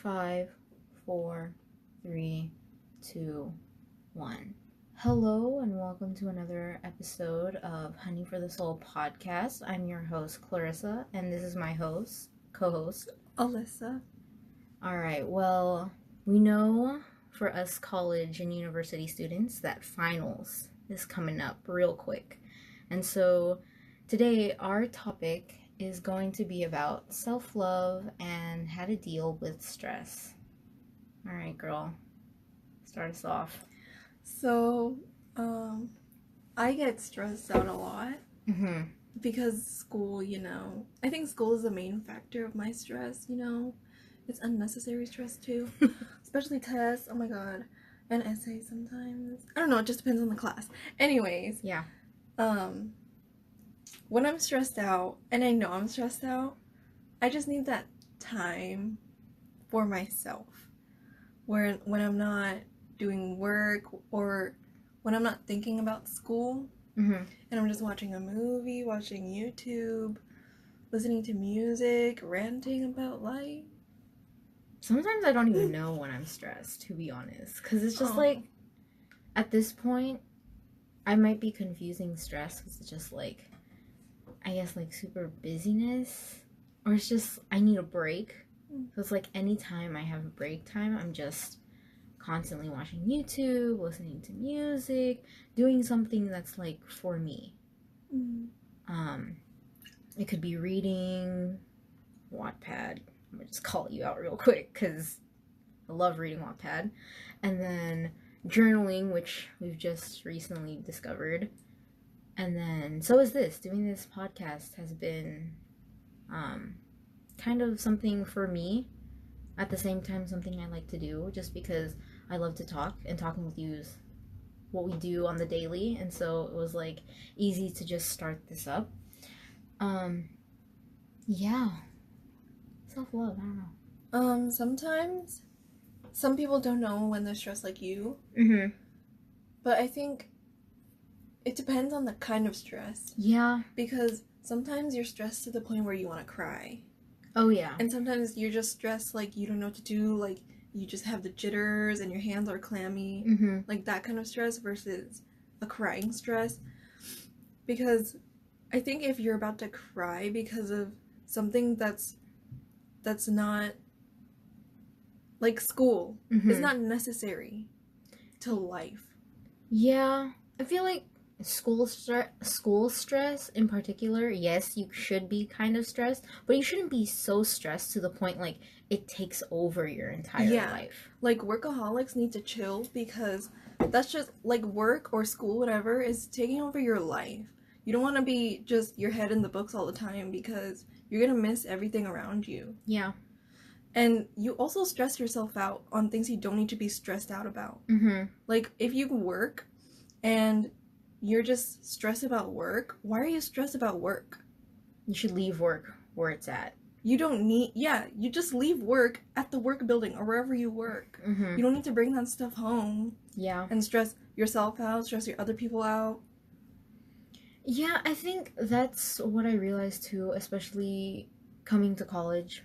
5, 4, 3, 2, 1. Hello and welcome to another episode of Honey for the Soul podcast. I'm your host, Clarissa, and this is my co-host, Alyssa. Alright, well, we know for us college and university students that finals is coming up real quick. And so today our topic is going to be about self-love and how to deal with stress. All right, girl, start us off. So, I get stressed out a lot because school, I think school is the main factor of my stress, It's unnecessary stress too, especially tests, oh my god, and essays sometimes. I don't know, it just depends on the class. Anyways. Yeah. When I'm stressed out, and I know I'm stressed out, I just need that time for myself. When I'm not doing work or when I'm not thinking about school, and I'm just watching a movie, watching YouTube, listening to music, ranting about life. Sometimes I don't even know when I'm stressed, to be honest, because it's just like, at this point, I might be confusing stress because it's just like, I guess like super busyness, or it's just I need a break. So it's like anytime I have a break time, I'm just constantly watching YouTube, listening to music, doing something that's like for me. It could be reading Wattpad. I'm gonna just call you out real quick because I love reading Wattpad, and then journaling, which we've just recently discovered. And then, so is this. Doing this podcast has been kind of something for me. At the same time, something I like to do just because I love to talk, and talking with you is what we do on the daily. And so it was like easy to just start this up. Yeah. Self-love, I don't know. Sometimes some people don't know when they're stressed like you. But I think it depends on the kind of stress. Yeah. Because sometimes you're stressed to the point where you want to cry. Oh, yeah. And sometimes you're just stressed, like, you don't know what to do, like, you just have the jitters and your hands are clammy. Like, that kind of stress versus a crying stress. Because I think if you're about to cry because of something that's not, like, school, it's not necessary to life. Yeah. I feel like school stress in particular, yes, you should be kind of stressed, but you shouldn't be so stressed to the point like it takes over your entire life. Like, workaholics need to chill because that's just like work or school, whatever, is taking over your life. You don't want to be just your head in the books all the time because you're gonna miss everything around you. Yeah. And you also stress yourself out on things you don't need to be stressed out about. Like, if you work and you're just stressed about work, why are you stressed about work? You should leave work where it's at. You don't need, you just leave work at the work building or wherever you work. You don't need to bring that stuff home. Yeah. And stress yourself out, stress your other people out. Yeah, I think that's what I realized too, especially coming to college,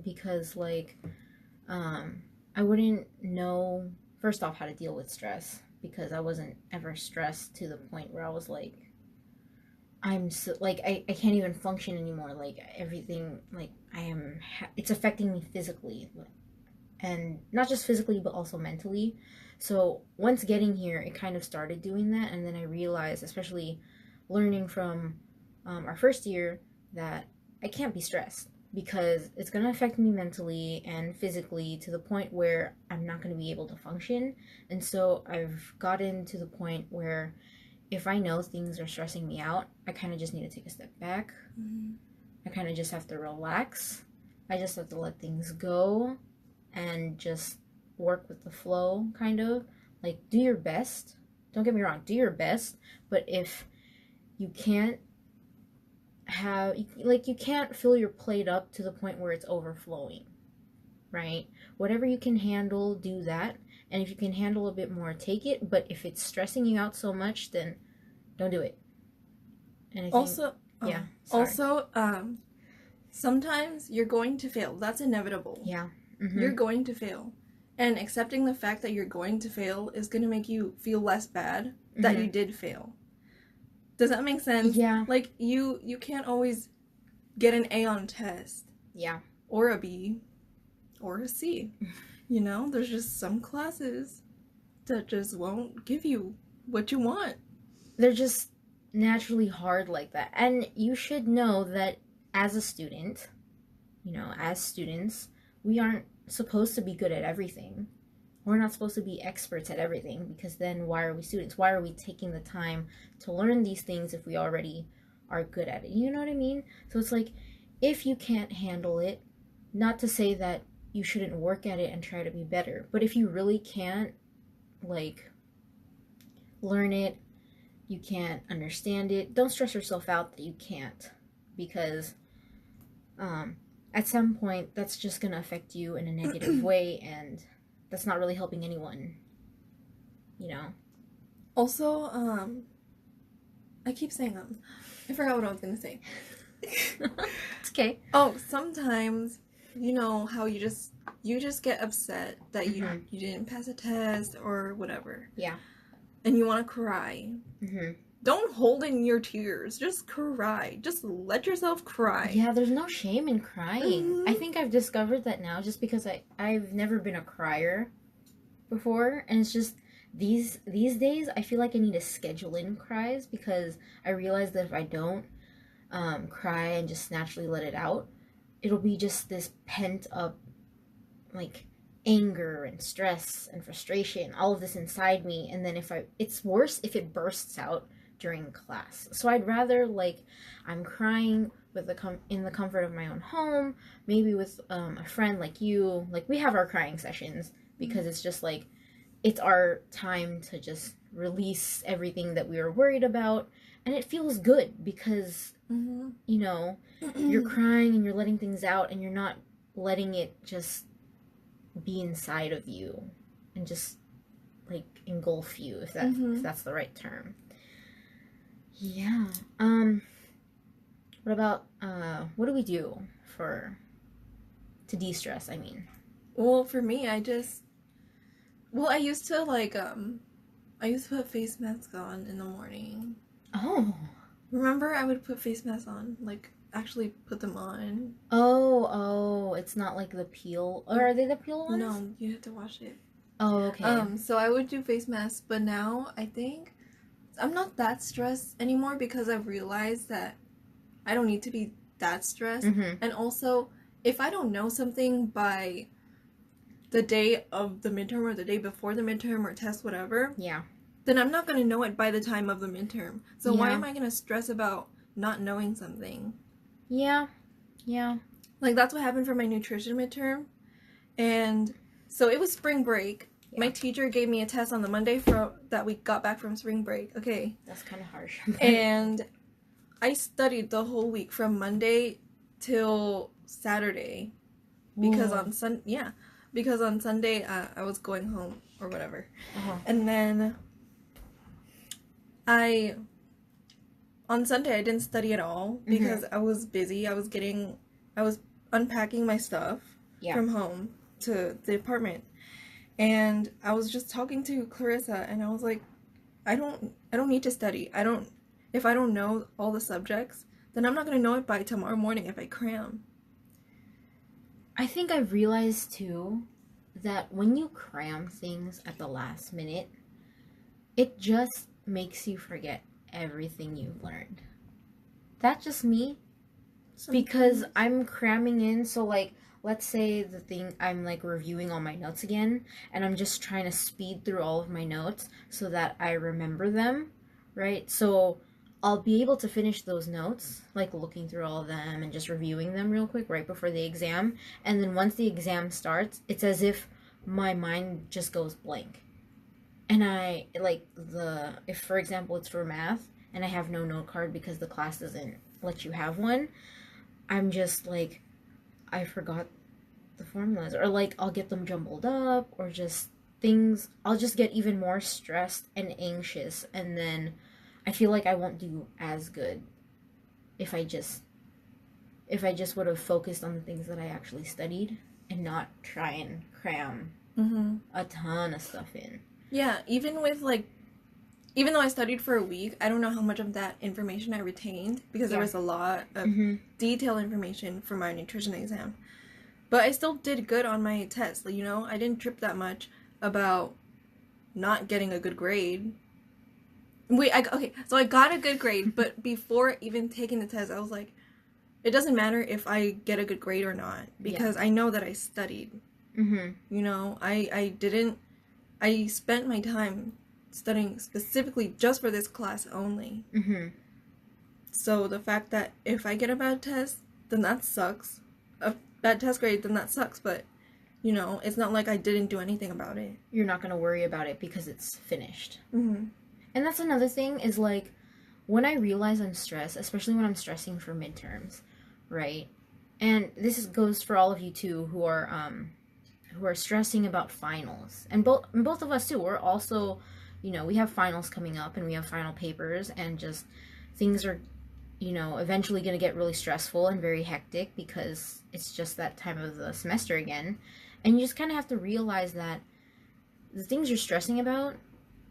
because like, I wouldn't know, first off, how to deal with stress. Because I wasn't ever stressed to the point where I was like, I'm so, like, I can't even function anymore. Like, everything, like, it's affecting me physically. And not just physically, but also mentally. So, once getting here, it kind of started doing that. And then I realized, especially learning from our first year, that I can't be stressed. Because it's going to affect me mentally and physically to the point where I'm not going to be able to function. And so I've gotten to the point where if I know things are stressing me out, I kind of just need to take a step back. I kind of just have to relax. I just have to let things go and just work with the flow, kind of. Like, do your best. Don't get me wrong, do your best. But if you can't you can't fill your plate up to the point where it's overflowing, right? Whatever you can handle, do that. And if you can handle a bit more, take it. But if it's stressing you out so much, then don't do it. And I think, sometimes you're going to fail. That's inevitable. Yeah. You're going to fail. And accepting the fact that you're going to fail is going to make you feel less bad that you did fail. Does that make sense? Yeah. Like, you can't always get an A on a test. Yeah. Or a B. Or a C. You know, there's just some classes that just won't give you what you want. They're just naturally hard like that. And you should know that as a student, you know, as students, we aren't supposed to be good at everything. We're not supposed to be experts at everything, because then why are we students? Why are we taking the time to learn these things if we already are good at it? You know what I mean? So it's like, if you can't handle it, not to say that you shouldn't work at it and try to be better, but if you really can't, like, learn it, you can't understand it, don't stress yourself out that you can't, because at some point that's just going to affect you in a negative way, and that's not really helping anyone, you know. Also, I keep saying I forgot what I was going to say. It's okay. Oh, sometimes, you know how you just get upset that you didn't pass a test or whatever. Yeah. And you want to cry. Don't hold in your tears. Just cry. Just let yourself cry. Yeah, there's no shame in crying. I think I've discovered that now, just because I've never been a crier before, and it's just these days I feel like I need to schedule in cries, because I realize that if I don't cry and just naturally let it out, it'll be just this pent up, like, anger and stress and frustration, all of this inside me, and then it's worse if it bursts out during class. So I'd rather, like, I'm crying with in the comfort of my own home, maybe with a friend like you. Like, we have our crying sessions, because it's just like, it's our time to just release everything that we were worried about, and it feels good, because you know, you're crying and you're letting things out, and you're not letting it just be inside of you and just, like, engulf you, if that's the right term. Yeah. What about what do we do to de-stress, I mean? Well, for me, I used to, like, I used to put face masks on in the morning. Oh. Remember, I would put face masks on, like, actually put them on. Oh, it's not like the peel, or are they the peel ones? No, you have to wash it. Oh, okay. So I would do face masks, but now I think I'm not that stressed anymore, because I've realized that I don't need to be that stressed. And also, if I don't know something by the day of the midterm or the day before the midterm or test, whatever, then I'm not going to know it by the time of the midterm. So why am I going to stress about not knowing something? Yeah. Like, that's what happened for my nutrition midterm. And so it was spring break. My teacher gave me a test on the Monday that we got back from spring break. Okay. That's kind of harsh. And I studied the whole week from Monday till Saturday. Because on Sunday I was going home or whatever. And then on Sunday I didn't study at all, because I was busy. I was unpacking my stuff from home to the apartment. And I was just talking to Clarissa, and I was like, I don't need to study. If I don't know all the subjects, then I'm not going to know it by tomorrow morning if I cram. I think I've realized too that when you cram things at the last minute, it just makes you forget everything you've learned. That's just me. Sometimes. Because I'm cramming in, so, like, let's say I'm, like, reviewing all my notes again, and I'm just trying to speed through all of my notes so that I remember them, right? So I'll be able to finish those notes, like, looking through all of them and just reviewing them real quick right before the exam, and then once the exam starts, it's as if my mind just goes blank. And I, like, if, for example, it's for math, and I have no note card because the class doesn't let you have one, I'm just, like, I forgot the formulas, or, like, I'll get them jumbled up, or just things, I'll just get even more stressed and anxious, and then I feel like I won't do as good if I just would have focused on the things that I actually studied and not try and cram a ton of stuff in. Yeah, even with like, even though I studied for a week, I don't know how much of that information I retained because there was a lot of detailed information for my nutrition exam. But I still did good on my test. Like, you know, I didn't trip that much about not getting a good grade. Okay, so I got a good grade, but before even taking the test, I was like, it doesn't matter if I get a good grade or not, because I know that I studied. You know, I spent my time studying specifically just for this class only. So the fact that if I get a bad test, then that sucks. A bad test grade, then that sucks, but, you know, it's not like I didn't do anything about it. You're not going to worry about it because it's finished. And that's another thing is, like, when I realize I'm stressed, especially when I'm stressing for midterms, right? And this goes for all of you, too, who are stressing about finals. And both of us, too, we're also, you know, we have finals coming up and we have final papers, and just things are, you know, eventually going to get really stressful and very hectic because it's just that time of the semester again. And you just kind of have to realize that the things you're stressing about,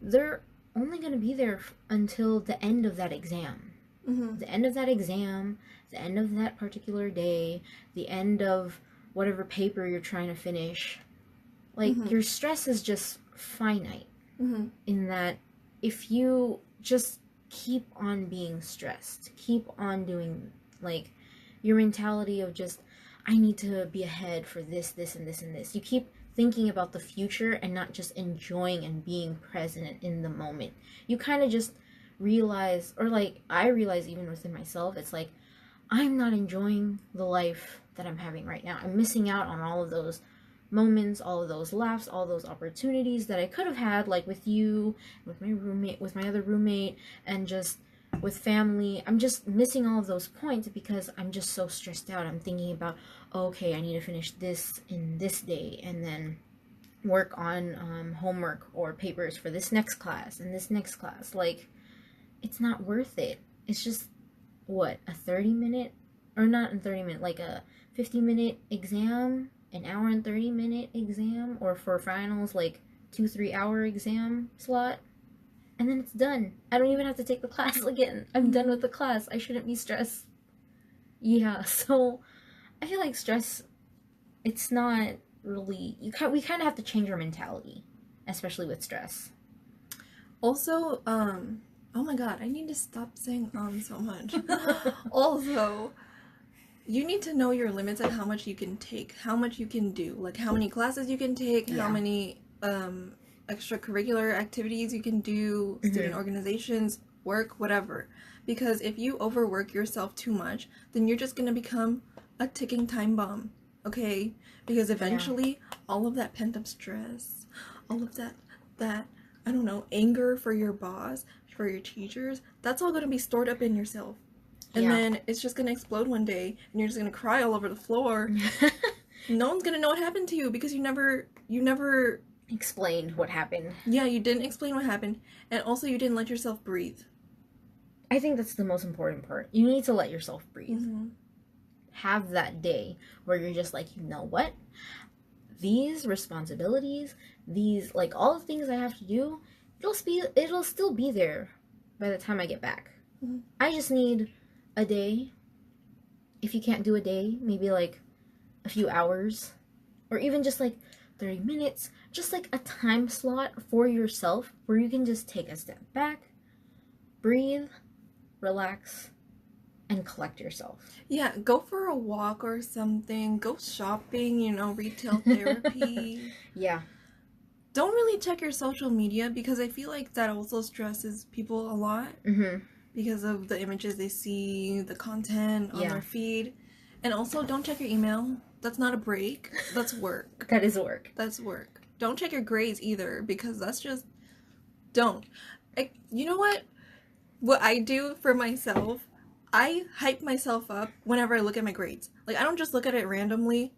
they're only going to be there until the end of that exam. The end of that exam, the end of that particular day, the end of whatever paper you're trying to finish. Like, your stress is just finite. In that if you just keep on being stressed, keep on doing, like, your mentality of just, I need to be ahead for this, this, and this, and this. You keep thinking about the future and not just enjoying and being present in the moment. You kind of just realize, or like, I realize even within myself, it's like, I'm not enjoying the life that I'm having right now. I'm missing out on all of those moments, all of those laughs, all those opportunities that I could have had, like with you, with my roommate, with my other roommate, and just with family. I'm just missing all of those points because I'm just so stressed out. I'm thinking about, okay, I need to finish this in this day, and then work on homework or papers for this next class and this next class. Like, it's not worth it. It's just, what, a 30-minute, or not a 30-minute, like a 50-minute exam, an hour and 30-minute exam, or for finals, like 2-3 hour exam slot, and then it's done. I don't even have to take the class again. I'm done with the class. I shouldn't be stressed. Yeah, so I feel like stress, it's not really, we kind of have to change our mentality, especially with stress. Also, oh my god, I need to stop saying so much. Also, you need to know your limits and how much you can take, how much you can do, like how many classes you can take, how many extracurricular activities you can do, student organizations, work, whatever. Because if you overwork yourself too much, then you're just going to become a ticking time bomb, okay? Because eventually, all of that pent-up stress, all of that, I don't know, anger for your boss, for your teachers, that's all going to be stored up in yourself. And then it's just going to explode one day, and you're just going to cry all over the floor. No one's going to know what happened to you because you never explained what happened. Yeah, you didn't explain what happened. And also, you didn't let yourself breathe. I think that's the most important part. You need to let yourself breathe. Have that day where you're just like, you know what? These responsibilities, these, like, all the things I have to do, it'll still be there by the time I get back. I just need a day. If you can't do a day, maybe like a few hours, or even just like 30 minutes, just like a time slot for yourself where you can just take a step back, breathe, relax, and collect yourself. Yeah, go for a walk or something. Go shopping, you know, retail therapy. Yeah. Don't really check your social media because I feel like that also stresses people a lot. Because of the images they see, the content on their feed. And also, don't check your email. That's not a break. That's work. That is work. That's work. Don't check your grades either because that's just... Don't. You know what? What I do for myself, I hype myself up whenever I look at my grades. Like, I don't just look at it randomly.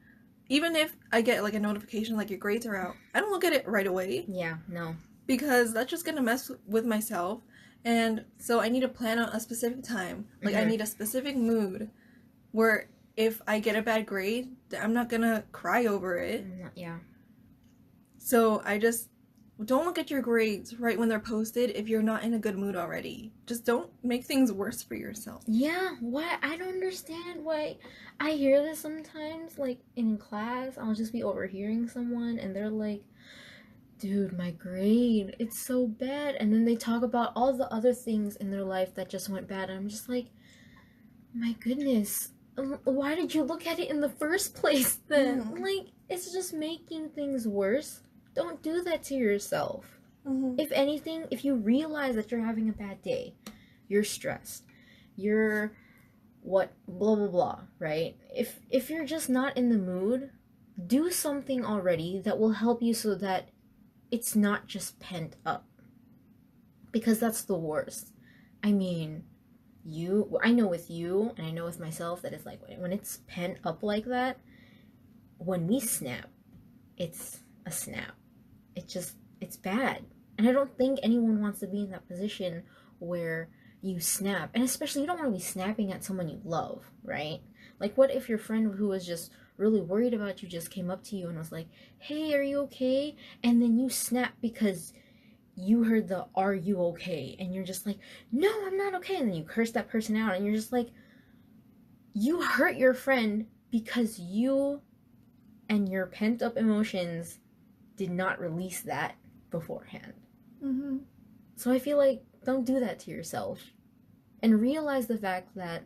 Even if I get, like, a notification like your grades are out, I don't look at it right away. Yeah, no. Because that's just gonna mess with myself. And so I need to plan out a specific time. Like, I need a specific mood where if I get a bad grade, I'm not gonna cry over it. Yeah. So I just don't look at your grades right when they're posted if you're not in a good mood already. Just don't make things worse for yourself. Yeah, why? I don't understand why. I hear this sometimes, like in class, I'll just be overhearing someone and they're like, dude, my grade, it's so bad. And then they talk about all the other things in their life that just went bad. And I'm just like, my goodness, why did you look at it in the first place then? Like, it's just making things worse. Don't do that to yourself. If anything, if you realize that you're having a bad day, you're stressed, you're blah blah blah, right? If you're just not in the mood, do something already that will help you so that it's not just pent up, because that's the worst. I mean, I know with you and I know with myself that it's like when it's pent up like that, when we snap, it's a snap. It's bad. And I don't think anyone wants to be in that position where you snap. And especially you don't want to be snapping at someone you love, right? Like, what if your friend who was just really worried about you just came up to you and was like, hey, are you okay? And then you snap because you heard the "are you okay?" and you're just like, no, I'm not okay. And then you curse that person out and you're just like, you hurt your friend because you and your pent up emotions did not release that beforehand. So I feel like don't do that to yourself, and realize the fact that,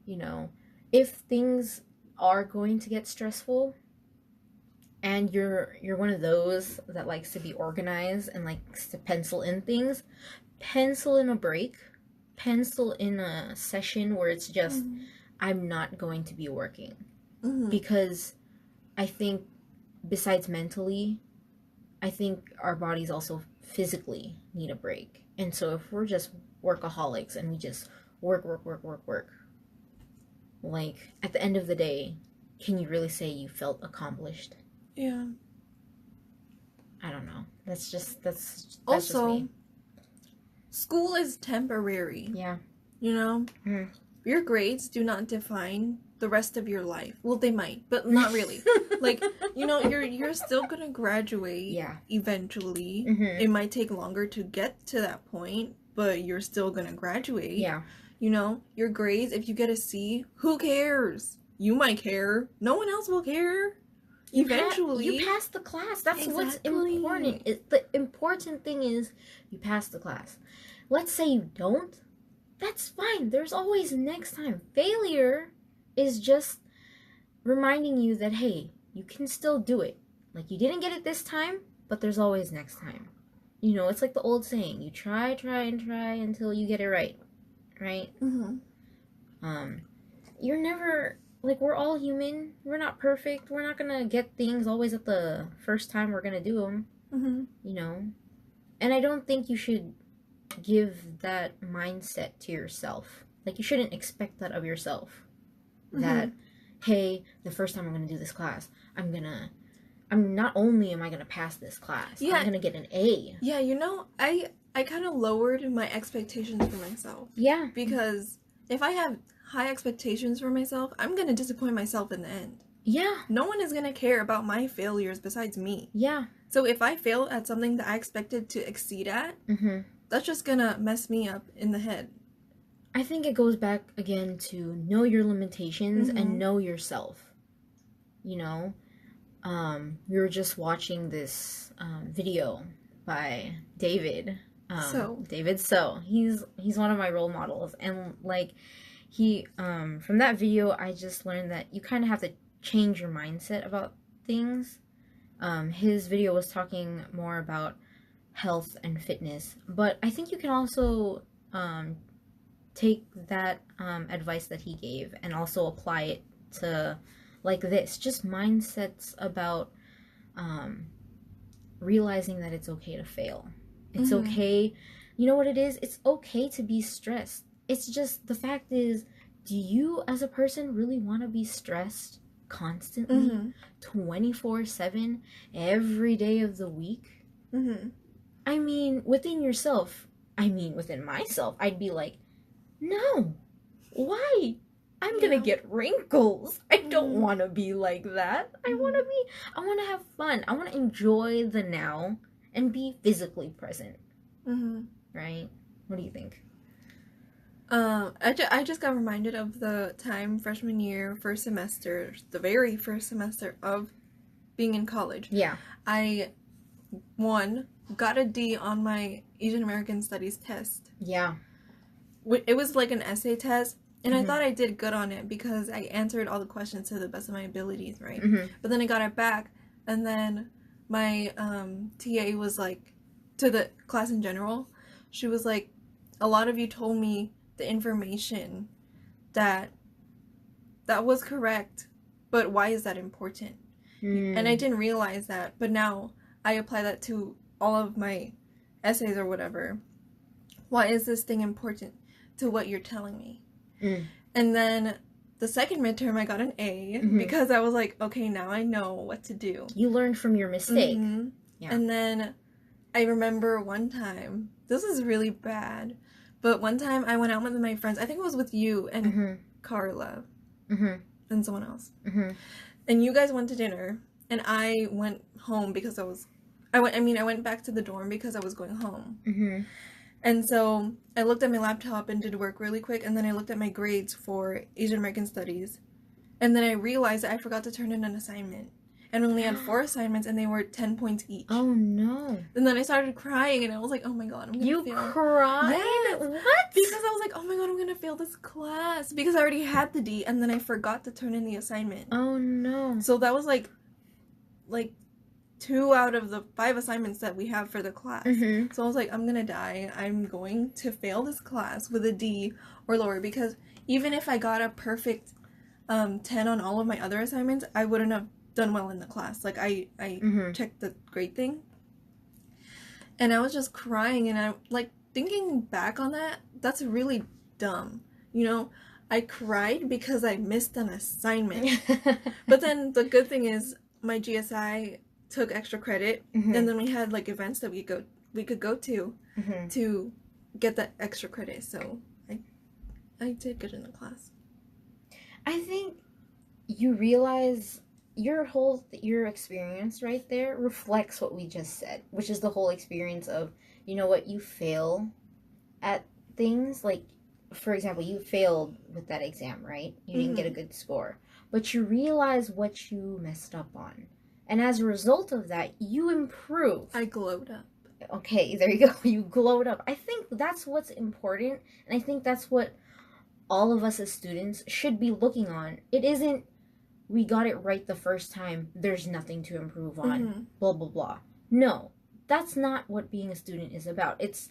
you know, if things are going to get stressful and you're one of those that likes to be organized and likes to pencil in things, pencil in a break, pencil in a session where it's just, I'm not going to be working. Because I think besides mentally, I think our bodies also physically need a break. And so if we're just workaholics and we just work, like, at the end of the day, can you really say you felt accomplished? Yeah. I don't know. That's also, just me. School is temporary. Yeah. You know? Your grades do not define the rest of your life. Well, they might, but not really. Like, you know, you're still gonna graduate eventually. It might take longer to get to that point, but you're still gonna graduate. Yeah. You know, your grades, if you get a C, who cares? You might care. No one else will care. Eventually. You pass the class. That's what's important. The important thing is you pass the class. Let's say you don't. That's fine. There's always next time. Failure is just reminding you that, hey, you can still do it. Like, you didn't get it this time, but there's always next time. You know, it's like the old saying, you try until you get it right. Right? You're never, like, we're all human. We're not perfect. We're not gonna get things always at the first time we're gonna do them. You know? And I don't think you should give that mindset to yourself. Like, you shouldn't expect that of yourself. That, hey, the first time I'm gonna do this class, not only am I gonna pass this class, I'm gonna get an A. Yeah, you know, I kind of lowered my expectations for myself. Yeah. Because if I have high expectations for myself, I'm gonna disappoint myself in the end. Yeah. No one is gonna care about my failures besides me. Yeah. So if I fail at something that I expected to exceed at, that's just gonna mess me up in the head. I think it goes back again to know your limitations and know yourself. You know, we were just watching this video by David. David So. He's one of my role models, and like he from that video I just learned that you kind of have to change your mindset about things. His video was talking more about health and fitness, but I think you can also take that advice that he gave and also apply it to, like, this, just mindsets about realizing that it's okay to fail. It's okay. You know what it is? It's okay to be stressed. It's just, the fact is, do you as a person really want to be stressed constantly 24/7 every day of the week? I mean, within yourself, within myself, I'd be like, no, why? I'm gonna get wrinkles. I don't want to be like that. I want to have fun. I want to enjoy the now and be physically present. Right? What do you think? I just got reminded of the time freshman year, first semester, the very first semester of being in college. Yeah. I, got a D on my Asian American Studies test. Yeah. It was like an essay test, and I thought I did good on it because I answered all the questions to the best of my abilities, right? But then I got it back, and then my TA was like, to the class in general, she was like, a lot of you told me the information that was correct, but why is that important? And I didn't realize that, but now I apply that to all of my essays or whatever. Why is this thing important to what you're telling me? And then the second midterm I got an A because I was like, okay, now I know what to do. You learned from your mistake. Yeah. And then I remember one time, this is really bad, but one time I went out with my friends. I think it was with you and Carla and someone else. And you guys went to dinner, and I went home because I went back to the dorm because I was going home. And so I looked at my laptop and did work really quick, and then I looked at my grades for Asian American Studies, and then I realized that I forgot to turn in an assignment. And we only had 4 assignments, and they were 10 points each. Oh, no. And then I started crying, and I was like, oh my god, I'm gonna fail. You cried? Yes. What? Because I was like, oh my god, I'm gonna fail this class. Because I already had the D, and then I forgot to turn in the assignment. Oh, no. So that was like 2 out of the 5 assignments that we have for the class. So I was like, I'm gonna die. I'm going to fail this class with a D or lower, because even if I got a perfect 10 on all of my other assignments, I wouldn't have done well in the class. Like, I checked the grade thing, and I was just crying, and I, like, thinking back on that, that's really dumb. You know, I cried because I missed an assignment. But then the good thing is my GSI took extra credit, and then we had like events that we could go to get that extra credit. So I did good in the class. I think you realize your experience right there reflects what we just said, which is the whole experience of, you know what, you fail at things. Like, for example, you failed with that exam, right? You didn't get a good score, but you realize what you messed up on. And as a result of that, you improve. I glowed up. Okay, there you go. You glowed up. I think that's what's important, and I think that's what all of us as students should be looking on. It isn't, we got it right the first time, there's nothing to improve on, blah, blah, blah. No, that's not what being a student is about. It's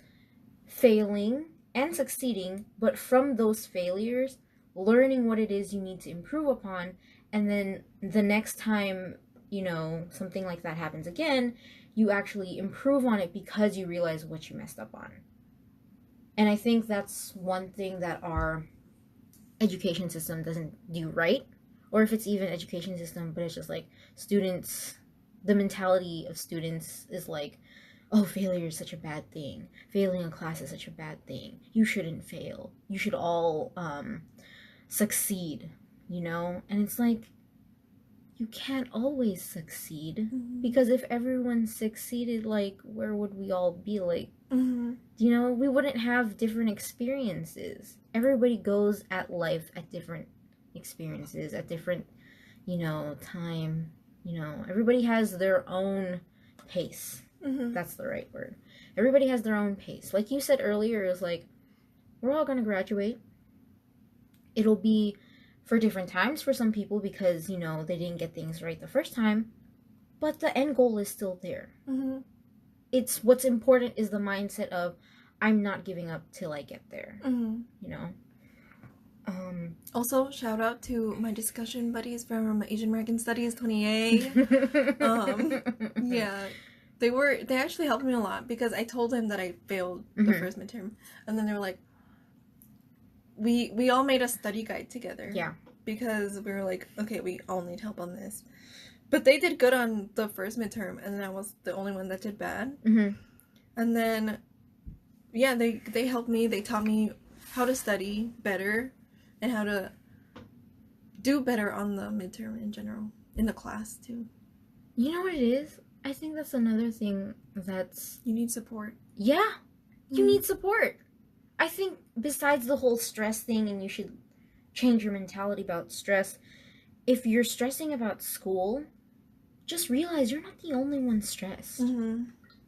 failing and succeeding, but from those failures, learning what it is you need to improve upon, and then the next time, you know, something like that happens again, you actually improve on it because you realize what you messed up on. And I think that's one thing that our education system doesn't do right, or if it's even education system, but it's just like students, the mentality of students is like, oh, failure is such a bad thing. Failing a class is such a bad thing. You shouldn't fail. You should all succeed, you know? And it's like, you can't always succeed, because if everyone succeeded, like, where would we all be? Like, you know, we wouldn't have different experiences. Everybody goes at life at different experiences, at different, you know, time, you know, everybody has their own pace. That's the right word. Everybody has their own pace. Like you said earlier, it was like, we're all going to graduate. It'll be for different times for some people because, you know, they didn't get things right the first time, but the end goal is still there. It's, what's important is the mindset of, I'm not giving up till I get there, you know? Also, shout out to my discussion buddies from Asian American Studies 20A. Yeah, they actually helped me a lot, because I told them that I failed the first midterm, and then they were like, we all made a study guide together. Yeah. Because we were like, okay, we all need help on this. But they did good on the first midterm, and then I was the only one that did bad. And then, yeah, they helped me. They taught me how to study better and how to do better on the midterm in general, in the class too. You know what it is? I think that's another thing that's... You need support. Yeah, you need support. I think besides the whole stress thing, and you should change your mentality about stress, if you're stressing about school, just realize you're not the only one stressed.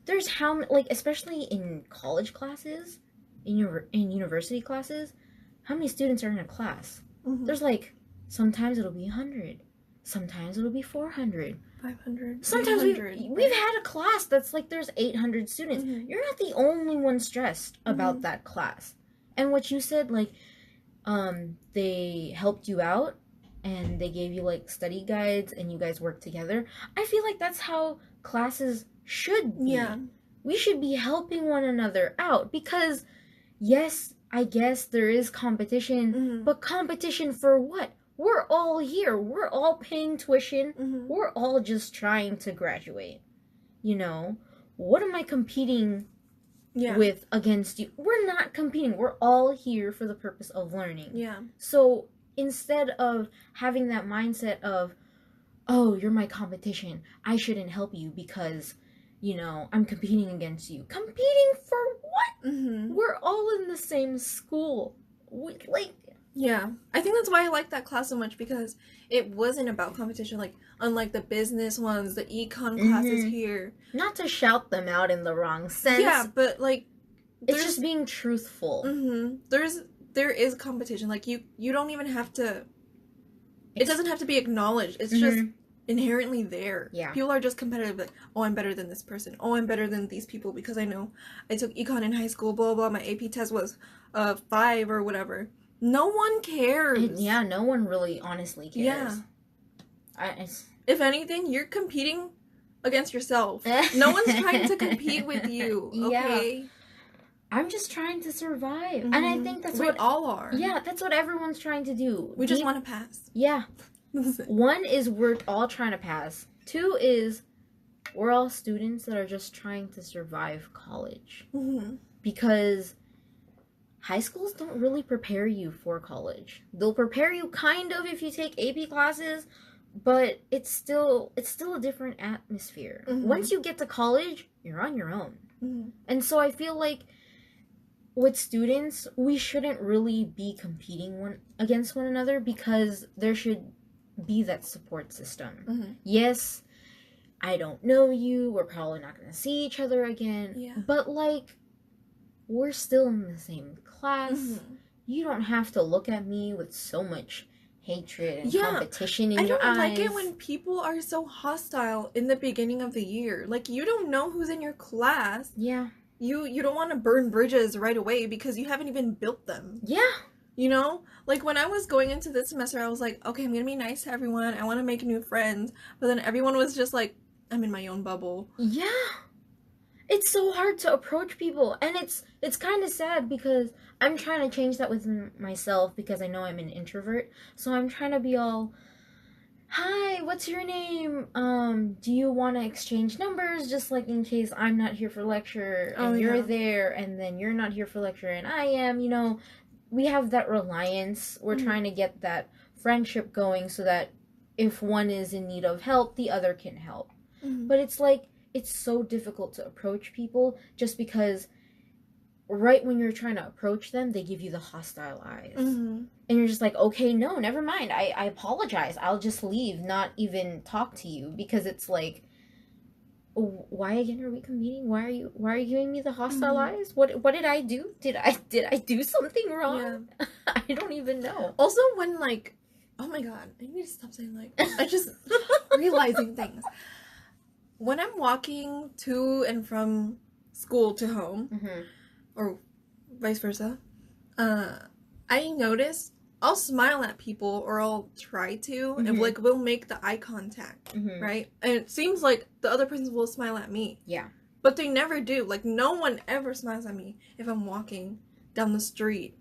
There's especially in college classes, in university classes, how many students are in a class? There's sometimes it'll be 100, sometimes it'll be 400, 500, sometimes we've had a class that's there's 800 students. You're not the only one stressed about that class. And what you said, they helped you out and they gave you study guides and you guys worked together. I feel like that's how classes should be. Yeah. We should be helping one another out because, yes, I guess there is competition, but competition for what? We're all here. We're all paying tuition. We're all just trying to graduate. What am I competing with against you? We're not competing. We're all here for the purpose of learning. Yeah. So instead of having that mindset of, oh, you're my competition, I shouldn't help you because, I'm competing against you. Competing for what? We're all in the same school. Yeah, I think that's why I like that class so much because it wasn't about competition, unlike the business ones, the econ classes here. Not to shout them out in the wrong sense. Yeah, but it's just being truthful. There is competition. You don't even have to. It doesn't have to be acknowledged. It's just inherently there. Yeah. People are just competitive. Oh, I'm better than this person. Oh, I'm better than these people because I know I took econ in high school. Blah blah. My AP test was 5 or whatever. No one cares. Yeah, no one really honestly cares. Yeah. If anything, you're competing against yourself. No one's trying to compete with you, okay? Yeah. I'm just trying to survive. And I think that's what... We all are. Yeah, that's what everyone's trying to do. We just want to pass. Yeah. One is we're all trying to pass. 2 is we're all students that are just trying to survive college. Because... high schools don't really prepare you for college. They'll prepare you kind of if you take AP classes, but it's still a different atmosphere. Once you get to college, you're on your own. And so I feel like with students, we shouldn't really be competing against one another because there should be that support system. Yes, I don't know you. We're probably not going to see each other again. Yeah. But we're still in the same class. You don't have to look at me with so much hatred and competition in your eyes. I don't like it when people are so hostile in the beginning of the year. You don't know who's in your class. Yeah. You don't want to burn bridges right away because you haven't even built them. Yeah. When I was going into this semester, I was like, okay, I'm going to be nice to everyone. I want to make new friends. But then everyone was just I'm in my own bubble. Yeah. It's so hard to approach people, and it's kind of sad because I'm trying to change that within myself because I know I'm an introvert. So I'm trying to be all, hi, what's your name? Do you want to exchange numbers just in case I'm not here for lecture and you're there, and then you're not here for lecture and I am, we have that reliance. We're trying to get that friendship going so that if one is in need of help, the other can help. But it's it's so difficult to approach people just because right when you're trying to approach them, they give you the hostile eyes. And you're just okay, no, never mind. I apologize. I'll just leave, not even talk to you because it's why again are we competing? Why are you giving me the hostile eyes? What did I do? Did I do something wrong? Yeah. I don't even know. Also when oh my god, I need to stop saying I just realizing things. When I'm walking to and from school to home, or vice versa, I notice I'll smile at people or I'll try to, and we'll make the eye contact, right? And it seems like the other person will smile at me. Yeah. But they never do. No one ever smiles at me if I'm walking down the street.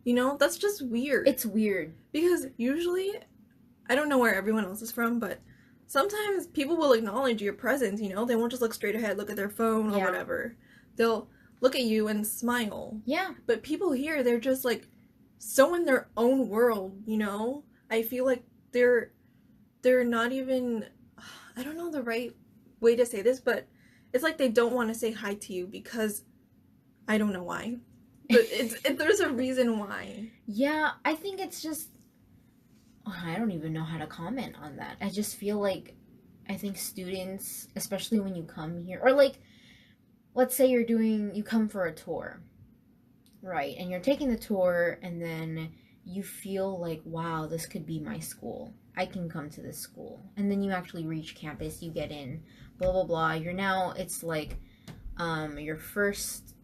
That's just weird. It's weird. Because usually, I don't know where everyone else is from, but sometimes people will acknowledge your presence, They won't just look straight ahead, look at their phone or whatever. They'll look at you and smile. Yeah. But people here, they're just, so in their own world, I feel like they're not even, I don't know the right way to say this, but it's like they don't want to say hi to you because I don't know why. But there's a reason why. Yeah, I think it's just, I don't even know how to comment on that. I just feel like I think students, especially when you come here, or like, let's say you come for a tour, right? And you're taking the tour, and then you feel like, wow, this could be my school. I can come to this school. And then you actually reach campus, you get in, blah, blah, blah. It's like your first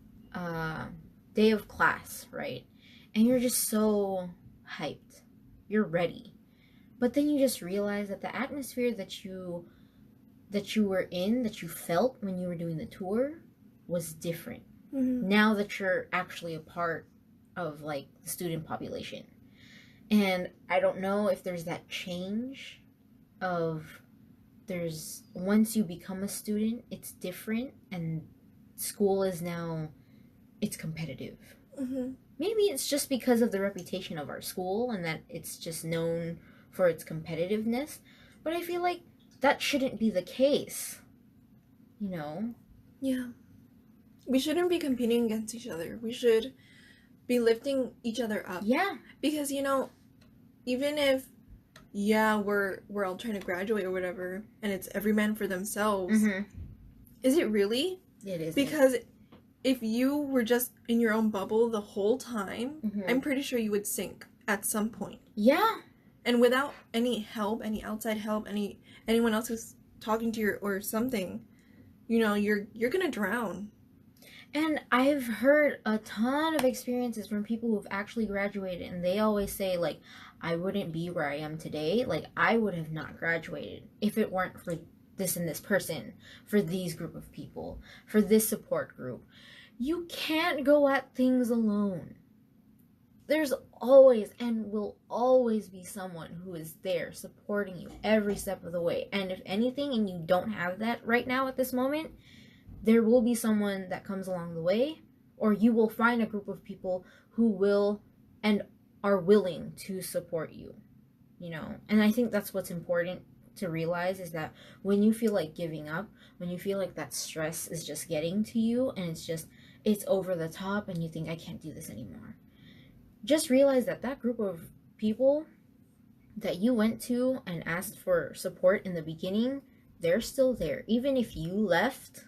day of class, right? And you're just so hyped. You're ready. But then you just realize that the atmosphere that you were in, that you felt when you were doing the tour, was different. Mm-hmm. Now that you're actually a part of like the student population. And I don't know if there's that change of once you become a student, it's different, and school is now, it's competitive. Mm-hmm. Maybe it's just because of the reputation of our school and that it's just known for its competitiveness, but I feel like that shouldn't be the case, you know? Yeah. We shouldn't be competing against each other. We should be lifting each other up. Yeah. Because, even if, we're all trying to graduate or whatever, and it's every man for themselves, is it really? It is. Because if you were just in your own bubble the whole time, I'm pretty sure you would sink at some point. Yeah. And without any help, any outside help, anyone else who's talking to you or something, you're gonna drown. And I've heard a ton of experiences from people who've actually graduated, and they always say, like, I wouldn't be where I am today. Like, I would have not graduated if it weren't for this and this person, for these group of people, for this support group. You can't go at things alone. There's always and will always be someone who is there supporting you every step of the way. And if anything, and you don't have that right now at this moment, there will be someone that comes along the way, or you will find a group of people who will and are willing to support you, And I think that's what's important to realize, is that when you feel like giving up, when you feel like that stress is just getting to you and it's over the top and you think, I can't do this anymore, just realize that group of people that you went to and asked for support in the beginning, they're still there. Even if you left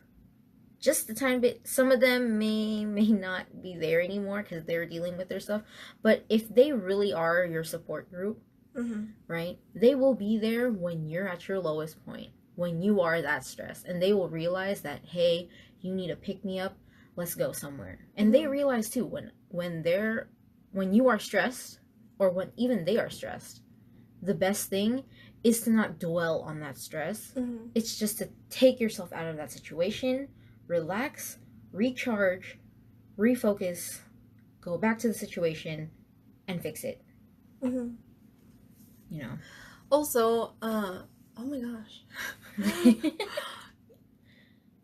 just a tiny bit, some of them may not be there anymore because they're dealing with their stuff, but if they really are your support group, right, they will be there when you're at your lowest point, when you are that stressed, and they will realize that, hey, you need to pick me up, let's go somewhere. And they realize too, when you are stressed, or when even they are stressed, the best thing is to not dwell on that stress. It's just to take yourself out of that situation, relax, recharge, refocus, go back to the situation, and fix it. Also, oh my gosh.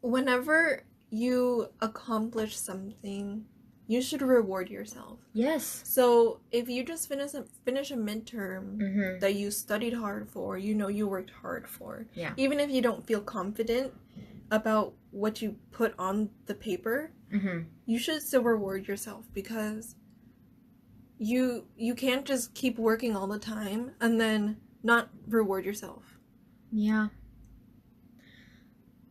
Whenever you accomplish something, you should reward yourself. Yes. So if you just finish a midterm that you studied hard for, you worked hard for. Yeah. Even if you don't feel confident about what you put on the paper, you should still reward yourself, because you can't just keep working all the time and then not reward yourself. Yeah.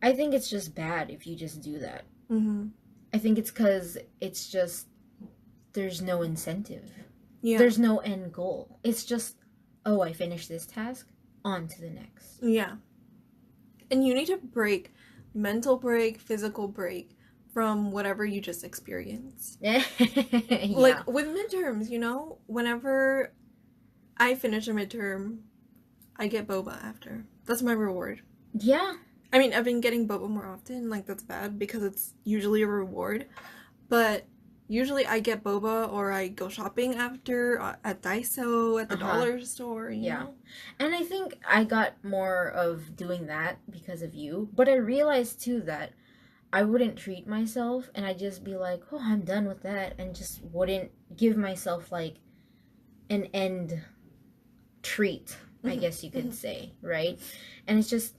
I think it's just bad if you just do that. I think it's because it's just, there's no incentive. Yeah. There's no end goal. It's just, oh, I finished this task, on to the next. Yeah. And you need to mental break, physical break from whatever you just experienced. Yeah. Like with midterms, whenever I finish a midterm, I get boba after. That's my reward. Yeah. I mean, I've been getting boba more often. Like, that's bad because it's usually a reward. But usually I get boba, or I go shopping after at Daiso, at the dollar store, you know? And I think I got more of doing that because of you. But I realized, too, that I wouldn't treat myself, and I'd just be like, oh, I'm done with that, and just wouldn't give myself, like, an end treat, I guess you could say, right? And it's just,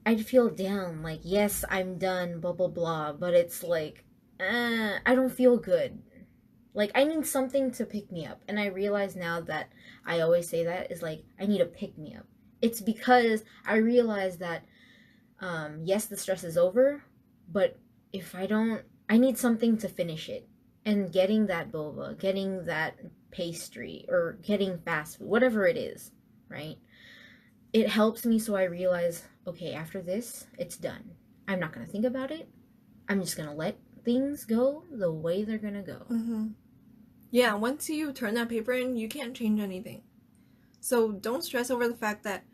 I'd feel down, like, yes, I'm done, blah, blah, blah, but it's like, I don't feel good. Like, I need something to pick me up. And I realize now that I always say that is like, I need a pick me up. It's because I realize that, yes, the stress is over, but if I don't, I need something to finish it. And getting that boba, getting that pastry, or getting fast food, whatever it is, right? It helps me, so I realize, okay, after this, it's done. I'm not going to think about it. I'm just going to let things go the way they're going to go. Yeah, once you turn that paper in, you can't change anything. So don't stress over the fact that,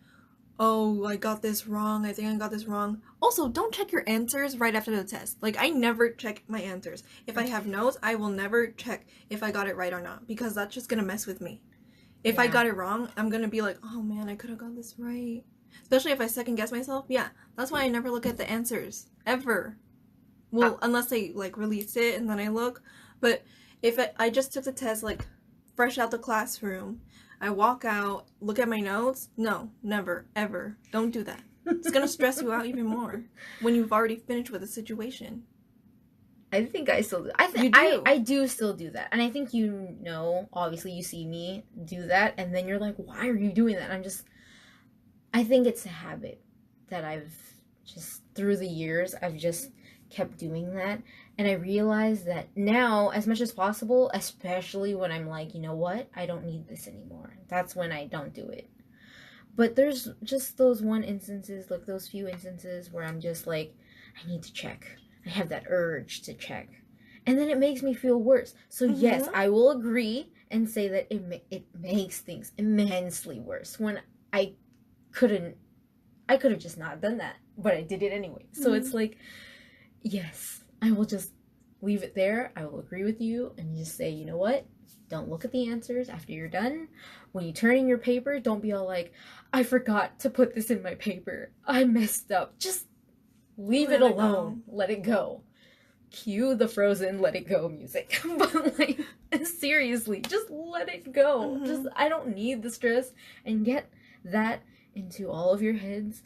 oh, I got this wrong. I think I got this wrong. Also, don't check your answers right after the test. Like, I never check my answers. If I have notes, I will never check if I got it right or not, because that's just going to mess with me. If I got it wrong, I'm going to be like, oh man, I could have got this right. Especially if I second guess myself. Yeah, that's why I never look at the answers. Ever. Well, unless they, like, release it and then I look. But if I just took the test, like, fresh out the classroom, I walk out, look at my notes, no, never, ever. Don't do that. It's going to stress you out even more when you've already finished with a situation. I think I still do. I do still do that. And I think obviously you see me do that, and then you're like, why are you doing that? And I think it's a habit that I've just, through the years, I've just kept doing that. And I realize that now, as much as possible, especially when I'm like, you know what, I don't need this anymore. That's when I don't do it. But there's just those those few instances where I'm just like, I need to check. I have that urge to check. And then it makes me feel worse. So yes, I will agree and say that it makes things immensely worse when I could have just not done that, but I did it anyway. So it's like, yes, I will just leave it there. I will agree with you and just say, you know what? Don't look at the answers after you're done. When you turn in your paper, don't be all like, I forgot to put this in my paper. I messed up. Just leave it alone. Let it go. Cue the Frozen Let It Go music. But like, seriously, just let it go. Just, I don't need the stress. And get that into all of your heads,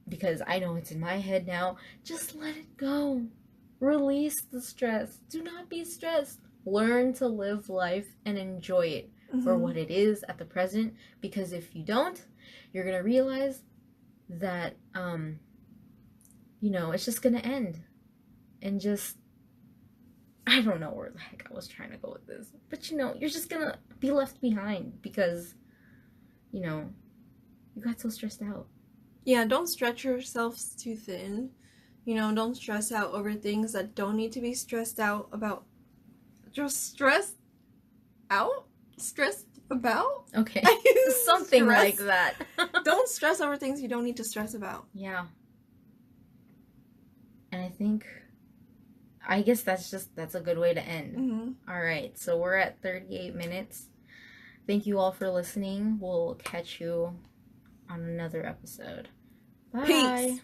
because I know it's in my head now. Just let it go. Release the stress. Do not be stressed. Learn to live life and enjoy it for what it is at the present, because if you don't, you're going to realize that it's just going to end. And just, I don't know where the heck I was trying to go with this, but you're just going to be left behind because you got so stressed out. Yeah, don't stretch yourselves too thin. Don't stress out over things that don't need to be stressed out about. Just stressed out? Stressed about? Okay. Something like that. Don't stress over things you don't need to stress about. Yeah. And I guess that's a good way to end. All right. So we're at 38 minutes. Thank you all for listening. We'll catch you on another episode. Bye. Peace.